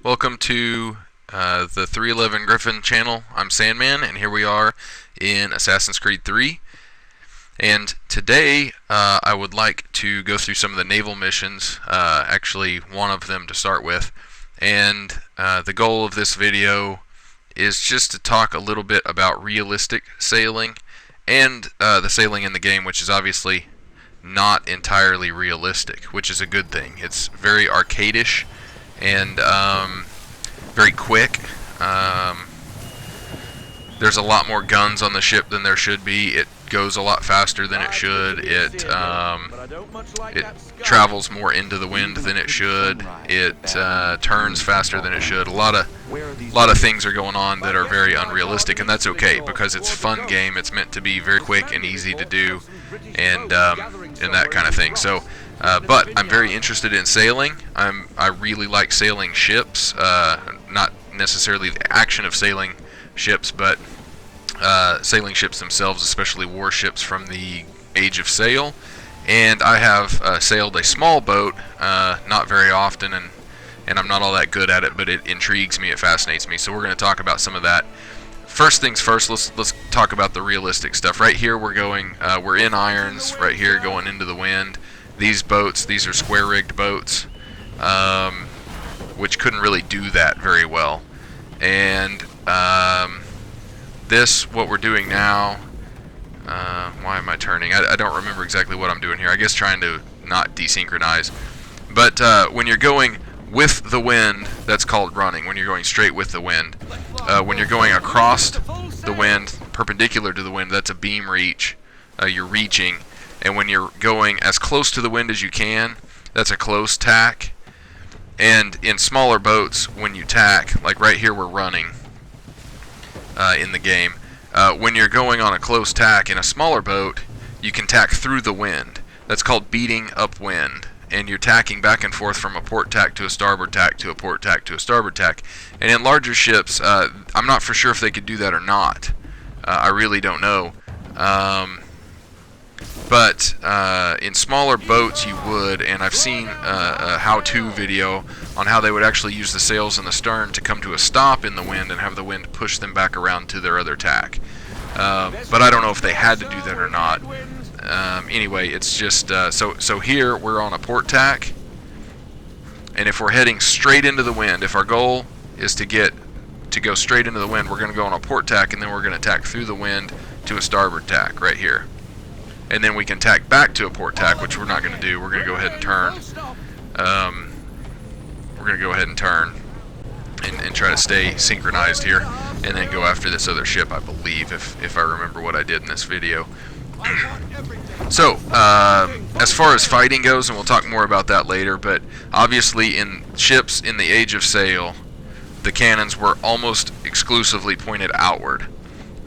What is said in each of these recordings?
Welcome to the 311 Griffin channel. I'm Sandman, and here we are in Assassin's Creed 3. And today I would like to go through some of the naval missions, actually one of them to start with. And the goal of this video is just to talk a little bit about realistic sailing and the sailing in the game, which is obviously not entirely realistic, which is a good thing. It's very arcadish and very quick. There's a lot more guns on the ship than there should be. It goes a lot faster than it should. It travels more into the wind than it should. It turns faster than it should. A lot of things are going on that are very unrealistic, and that's okay because it's a fun game. It's meant to be very quick and easy to do, and that kind of thing. So. But I'm very interested in sailing. I really like sailing ships, not necessarily the action of sailing ships, but sailing ships themselves, especially warships from the Age of Sail. And I have sailed a small boat, not very often, and I'm not all that good at it, but it intrigues me, it fascinates me. So we're going to talk about some of that. First things first, let's talk about the realistic stuff. Right here we're in irons, right here going into the wind. These boats, these are square-rigged boats, which couldn't really do that very well. And what we're doing now, why am I turning? I don't remember exactly what I'm doing here. I guess trying to not desynchronize. But when you're going with the wind, that's called running, when you're going straight with the wind. When you're going across the wind, perpendicular to the wind, that's a beam reach. You're reaching. And when you're going as close to the wind as you can, that's a close tack. And in smaller boats, when you tack, like right here we're running in the game, when you're going on a close tack in a smaller boat, you can tack through the wind. That's called beating upwind. And you're tacking back and forth from a port tack to a starboard tack to a port tack to a starboard tack. And in larger ships, I'm not for sure if they could do that or not. I really don't know. But in smaller boats you would, and I've seen a how-to video on how they would actually use the sails in the stern to come to a stop in the wind and have the wind push them back around to their other tack. But I don't know if they had to do that or not. Anyway, it's just, so here we're on a port tack, and if we're heading straight into the wind, if our goal is to go straight into the wind, we're going to go on a port tack, and then we're going to tack through the wind to a starboard tack right here. And then we can tack back to a port tack, which we're not going to do. We're going to go ahead and turn. We're going to go ahead and turn and try to stay synchronized here, and then go after this other ship, I believe, if I remember what I did in this video. So, as far as fighting goes, and we'll talk more about that later, but obviously in ships in the Age of Sail, the cannons were almost exclusively pointed outward.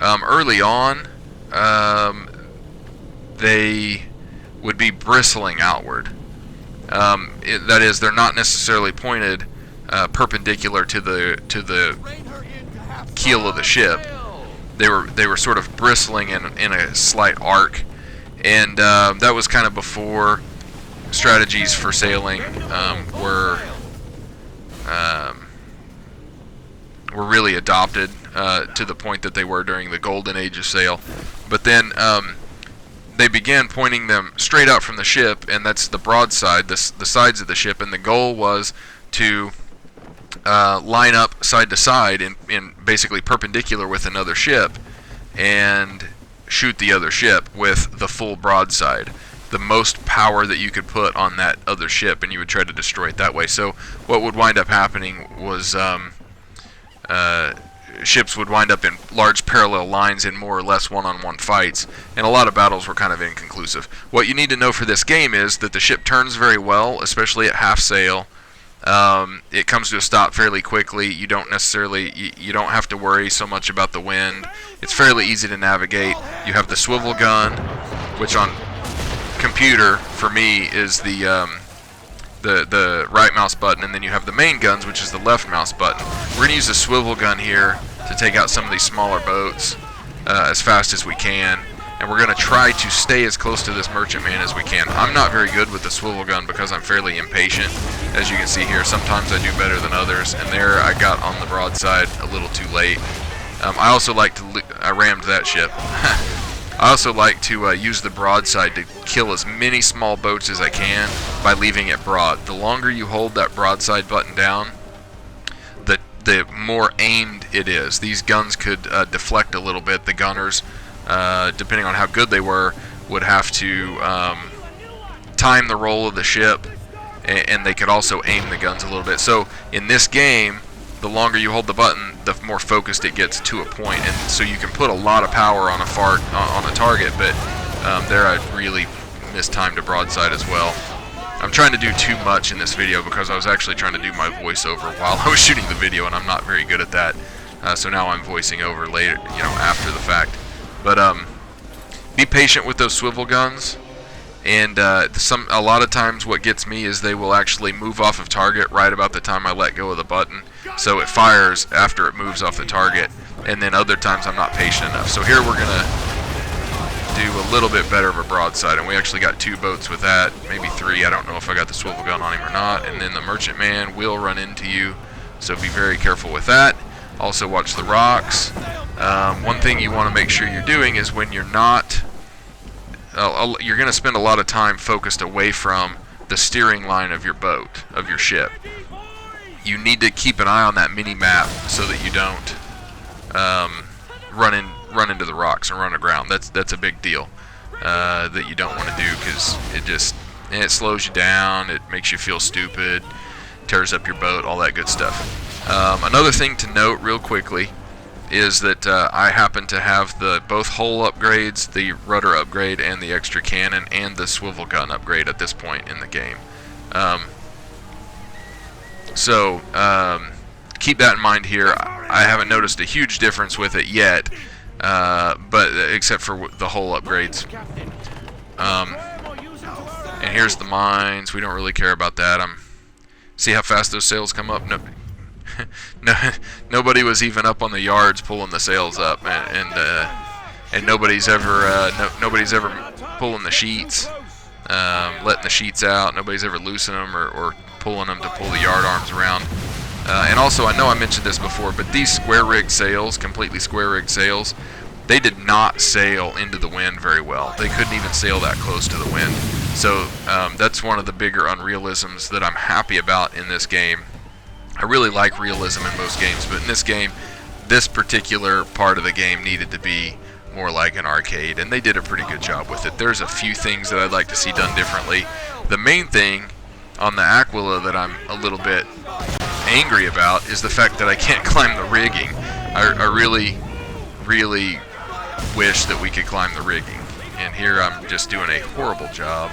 Early on, they would be bristling outward. That is, they're not necessarily pointed perpendicular to the keel of the ship. They were sort of bristling in a slight arc, and that was kind of before strategies for sailing were really adopted to the point that they were during the golden age of sail. But then they began pointing them straight out from the ship, and that's the broadside, the sides of the ship, and the goal was to line up side to side in basically perpendicular with another ship and shoot the other ship with the full broadside, the most power that you could put on that other ship, and you would try to destroy it that way. So what would wind up happening was ships would wind up in large parallel lines in more or less one-on-one fights, and a lot of battles were kind of inconclusive. What you need to know for this game is that the ship turns very well, especially at half sail. It comes to a stop fairly quickly. You don't have to worry so much about the wind. It's fairly easy to navigate. You have the swivel gun, which on computer for me is the right mouse button, and then you have the main guns, which is the left mouse button. We're going to use the swivel gun here to take out some of these smaller boats as fast as we can, and we're going to try to stay as close to this merchantman as we can. I'm not very good with the swivel gun because I'm fairly impatient. As you can see here, sometimes I do better than others, and there I got on the broadside a little too late. I also like to, I rammed that ship. I also like to use the broadside to kill as many small boats as I can by leaving it broad. The longer you hold that broadside button down, the more aimed it is. These guns could deflect a little bit. The gunners, depending on how good they were, would have to time the roll of the ship, and they could also aim the guns a little bit. So in this game, the longer you hold the button, the more focused it gets to a point, and so you can put a lot of power on a target. But there I really mistimed a broadside as well. I'm trying to do too much in this video because I was actually trying to do my voiceover while I was shooting the video, and I'm not very good at that. So now I'm voicing over later, after the fact. But be patient with those swivel guns, and a lot of times what gets me is they will actually move off of target right about the time I let go of the button, so it fires after it moves off the target. And then other times I'm not patient enough. So here we're gonna do a little bit better of a broadside, and we actually got 2 boats with that, maybe 3. I don't know if I got the swivel gun on him or not. And then the merchantman will run into you, so be very careful with that. Also watch the rocks. One thing you want to make sure you're doing is when you're not, you're going to spend a lot of time focused away from the steering line of your boat, of your ship. You need to keep an eye on that mini map so that you don't run into the rocks and run aground. That's a big deal that you don't want to do, because it slows you down, it makes you feel stupid, tears up your boat, all that good stuff. Another thing to note real quickly is that I happen to have both hull upgrades, the rudder upgrade and the extra cannon, and the swivel gun upgrade at this point in the game. So keep that in mind here. I haven't noticed a huge difference with it yet, but except for the hull upgrades. And here's the mines. We don't really care about that. See how fast those sails come up? Nobody was even up on the yards pulling the sails up, and nobody's ever pulling the sheets, letting the sheets out. Nobody's ever loosening them or pulling them to pull the yard arms around. And also, I know I mentioned this before, but these square-rigged sails, completely square-rigged sails, they did not sail into the wind very well. They couldn't even sail that close to the wind. So that's one of the bigger unrealisms that I'm happy about in this game. I really like realism in most games, but in this game, this particular part of the game needed to be more like an arcade, and they did a pretty good job with it. There's a few things that I'd like to see done differently. The main thing on the Aquila that I'm a little bit angry about is the fact that I can't climb the rigging. I really wish that we could climb the rigging, and here I'm just doing a horrible job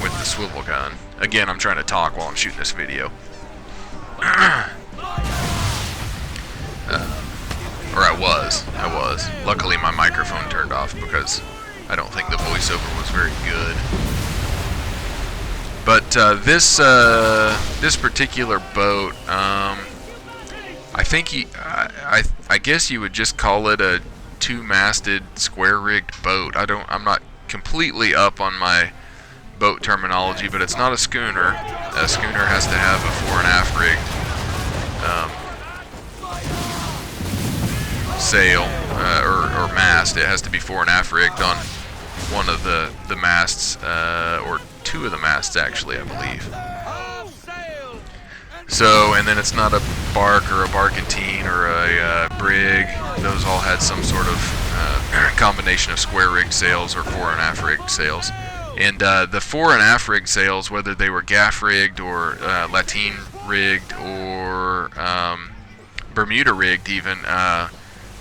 with the swivel gun. Again, I'm trying to talk while I'm shooting this video. Or I was. Luckily my microphone turned off because I don't think the voiceover was very good. But this particular boat, I think I guess you would just call it a 2-masted square-rigged boat. I'm not completely up on my boat terminology, but it's not a schooner. A schooner has to have a fore and aft rigged sail or mast. It has to be fore and aft rigged on one of the masts, or 2 of the masts actually, I believe. So, and then it's not a bark or a barkentine or a brig. Those all had some sort of combination of square rigged sails or fore and aft rigged sails. And the fore and aft rigged sails, whether they were gaff rigged or lateen rigged or Bermuda rigged even,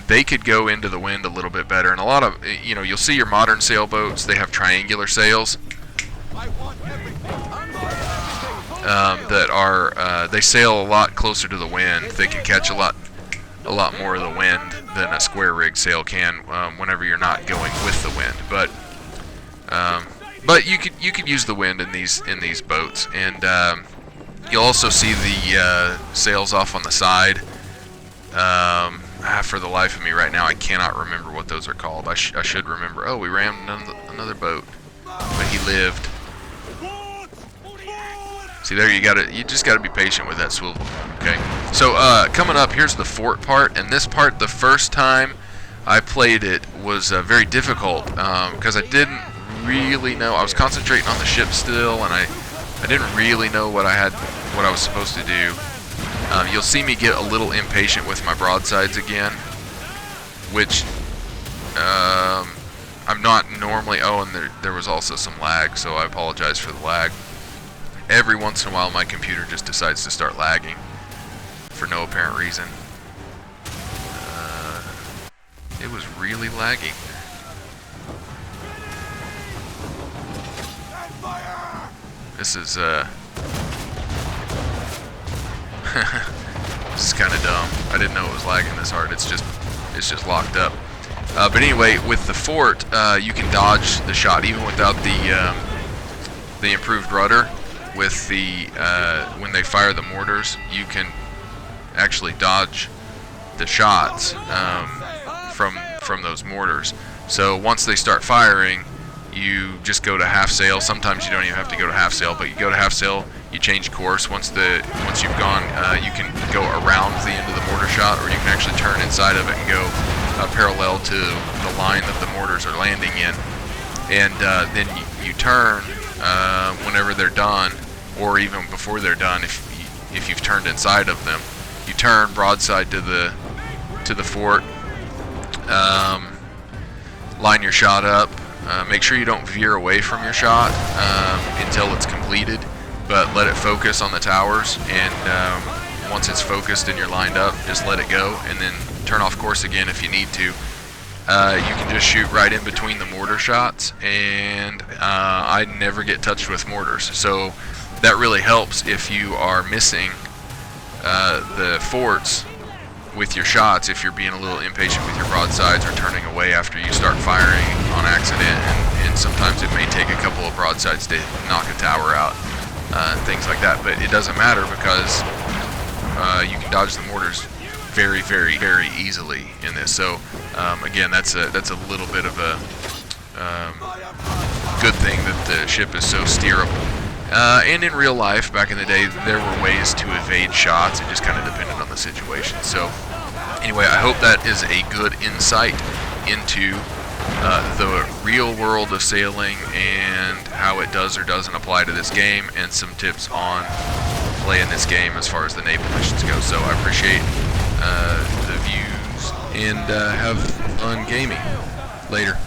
they could go into the wind a little bit better. And a lot of, you'll see your modern sailboats, they have triangular sails that are, they sail a lot closer to the wind. They can catch a lot more of the wind than a square rigged sail can whenever you're not going with the wind. But you could use the wind in these boats, and you'll also see the sails off on the side. For the life of me right now, I cannot remember what those are called. I should remember. Oh, we rammed another boat, but he lived. See there, you just gotta be patient with that swivel. Okay. So coming up, here's the fort part, and this part, the first time I played it, was very difficult because I didn't really know. I was concentrating on the ship still, and I didn't really know what I was supposed to do. You'll see me get a little impatient with my broadsides again, which I'm not normally. Oh, and there was also some lag, so I apologize for the lag. Every once in a while, my computer just decides to start lagging for no apparent reason. It was really laggy. This is this is kind of dumb. I didn't know it was lagging this hard. It's just locked up. But anyway, with the fort, you can dodge the shot even without the improved rudder. With the when they fire the mortars, you can actually dodge the shots from those mortars. So once they start firing, you just go to half sail. Sometimes you don't even have to go to half sail, but you go to half sail, you change course. Once you've gone, you can go around the end of the mortar shot, or you can actually turn inside of it and go parallel to the line that the mortars are landing in. And then you turn whenever they're done, or even before they're done. If you've turned inside of them, you turn broadside to the fort. Line your shot up. Make sure you don't veer away from your shot until it's completed, but let it focus on the towers, and once it's focused and you're lined up, just let it go, and then turn off course again if you need to. You can just shoot right in between the mortar shots, and I never get touched with mortars, so that really helps if you are missing the forts with your shots, if you're being a little impatient with your broadsides or turning away after you start firing on accident, and sometimes it may take a couple of broadsides to knock a tower out, and things like that, but it doesn't matter because you can dodge the mortars very, very, very easily in this. So again, that's a little bit of a good thing that the ship is so steerable. And in real life, back in the day, there were ways to evade shots. It just kind of depended on the situation. So anyway, I hope that is a good insight into the real world of sailing and how it does or doesn't apply to this game, and some tips on playing this game as far as the naval missions go. So I appreciate the views, and have fun gaming. Later.